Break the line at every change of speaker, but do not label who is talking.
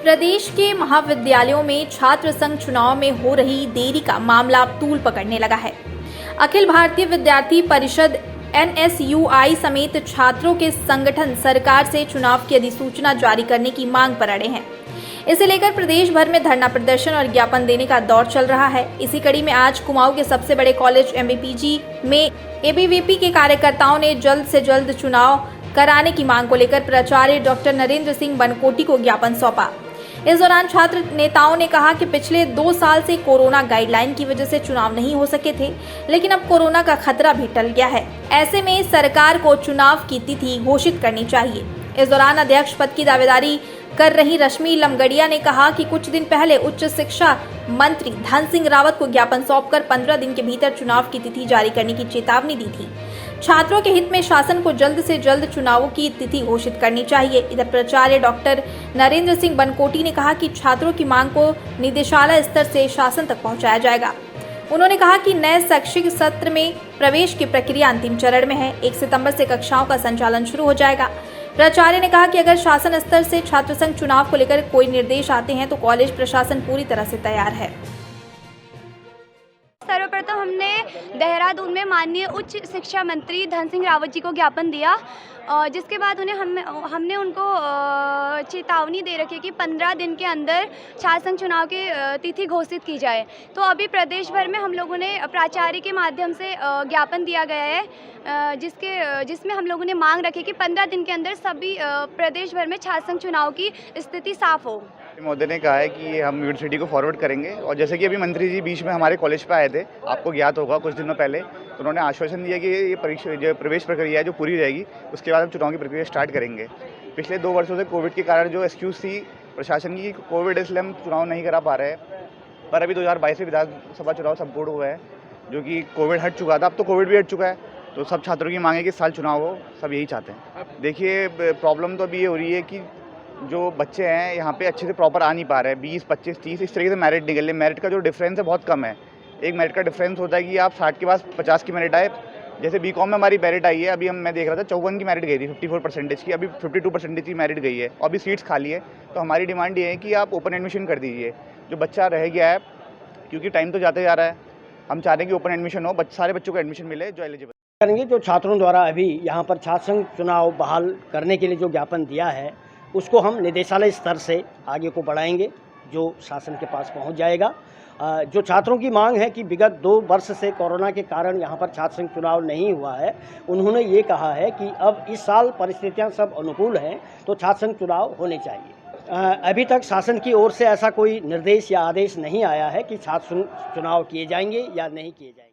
प्रदेश के महाविद्यालयों में छात्र संघ चुनाव में हो रही देरी का मामला अब तूल पकड़ने लगा है। अखिल भारतीय विद्यार्थी परिषद NSUI समेत छात्रों के संगठन सरकार से चुनाव की अधिसूचना जारी करने की मांग पर अड़े हैं। इसे लेकर प्रदेश भर में धरना प्रदर्शन और ज्ञापन देने का दौर चल रहा है। इसी कड़ी में आज कुमाऊं के सबसे बड़े कॉलेज MBPG में ABVP के कार्यकर्ताओं ने जल्द से जल्द चुनाव कराने की मांग को लेकर प्राचार्य डॉक्टर नरेंद्र सिंह बनकोटी को ज्ञापन सौंपा। इस दौरान छात्र नेताओं ने कहा कि पिछले 2 साल से कोरोना गाइडलाइन की वजह से चुनाव नहीं हो सके थे, लेकिन अब कोरोना का खतरा भी टल गया है। ऐसे में सरकार को चुनाव की तिथि घोषित करनी चाहिए। इस दौरान अध्यक्ष पद की दावेदारी कर रही रश्मि लमगड़िया ने कहा कि कुछ दिन पहले उच्च शिक्षा मंत्री धन सिंह रावत को ज्ञापन सौंपकर 15 दिन के भीतर चुनाव की तिथि जारी करने की चेतावनी दी थी। छात्रों के हित में शासन को जल्द से जल्द चुनावों की तिथि घोषित करनी चाहिए। इधर प्राचार्य डॉक्टर नरेंद्र सिंह बनकोटी ने कहा कि छात्रों की मांग को निदेशालय स्तर से शासन तक पहुंचाया जाएगा। उन्होंने कहा कि नए शैक्षिक सत्र में प्रवेश की प्रक्रिया अंतिम चरण में है। 1 सितंबर से कक्षाओं का संचालन शुरू हो जाएगा। प्राचार्य ने कहा कि अगर शासन स्तर से छात्र संघ चुनाव को लेकर कोई निर्देश आते हैं तो कॉलेज प्रशासन पूरी तरह से तैयार है।
सर्वप्रथम हमने देहरादून में माननीय उच्च शिक्षा मंत्री धन सिंह रावत जी को ज्ञापन दिया, जिसके बाद हमने उनको चेतावनी दे रखी कि 15 दिन के अंदर छात्र संघ चुनाव की तिथि घोषित की जाए। तो अभी प्रदेश भर में हम लोगों ने प्राचार्य के माध्यम से ज्ञापन दिया गया है, जिसमें हम लोगों ने मांग रखी कि 15 दिन के अंदर सभी प्रदेश भर में छात्र संघ चुनाव की स्थिति साफ हो।
मोदी ने कहा है कि हम यूनिवर्सिटी को फॉरवर्ड करेंगे, और जैसे कि अभी मंत्री जी बीच में हमारे कॉलेज पे आए थे, आपको ज्ञात होगा कुछ दिनों पहले, तो उन्होंने आश्वासन दिया कि ये परीक्षा जो प्रवेश प्रक्रिया है जो पूरी रहेगी, उसके बाद हम चुनाव की प्रक्रिया स्टार्ट करेंगे। पिछले 2 वर्षों से कोविड के कारण जो एक्सक्यूज़ थी प्रशासन की, कोविड इसलिए हम चुनाव नहीं करा पा रहे हैं, पर अभी 2022 से विधानसभा चुनाव संपूर्ण हुआ है, जो कि कोविड हट चुका था, अब तो कोविड भी हट चुका है। तो सब छात्रों की मांग है कि इस साल चुनाव हो, सब यही चाहते हैं। देखिए, प्रॉब्लम तो अभी ये हो रही है कि जो बच्चे हैं यहाँ पे अच्छे से प्रॉपर आ नहीं पा रहे हैं। 20, 25, 30 इस तरीके से मेरिट निकल रहे। मेरिट का जो डिफरेंस है बहुत कम है। एक मेरिट का डिफरेंस होता है कि आप 60 के पास 50 की मेरिट आए। जैसे BCom में हमारी मेरिट आई है, अभी मैं देख रहा था 54 की मेरिट गई थी, 54% की, अभी 52% की मेरिट गई है, और अभी सीट्स खाली है। तो हमारी डिमांड ये है कि आप ओपन एडमिशन कर दीजिए। जो बच्चा रह गया है, क्योंकि टाइम तो जाते जा रहा है, हम चाहते हैं कि ओपन एडमिशन हो, सारे बच्चों को एडमिशन मिले जो एलिजिबल
करेंगे। जो छात्रों द्वारा अभी यहाँ पर छात्र संघ चुनाव बहाल करने के लिए जो ज्ञापन दिया है, उसको हम निदेशालय स्तर से आगे को बढ़ाएंगे, जो शासन के पास पहुँच जाएगा। जो छात्रों की मांग है कि विगत 2 वर्ष से कोरोना के कारण यहाँ पर छात्र संघ चुनाव नहीं हुआ है, उन्होंने ये कहा है कि अब इस साल परिस्थितियाँ सब अनुकूल हैं तो छात्र संघ चुनाव होने चाहिए। अभी तक शासन की ओर से ऐसा कोई निर्देश या आदेश नहीं आया है कि छात्र संघ चुनाव किए जाएंगे या नहीं किए जाएंगे।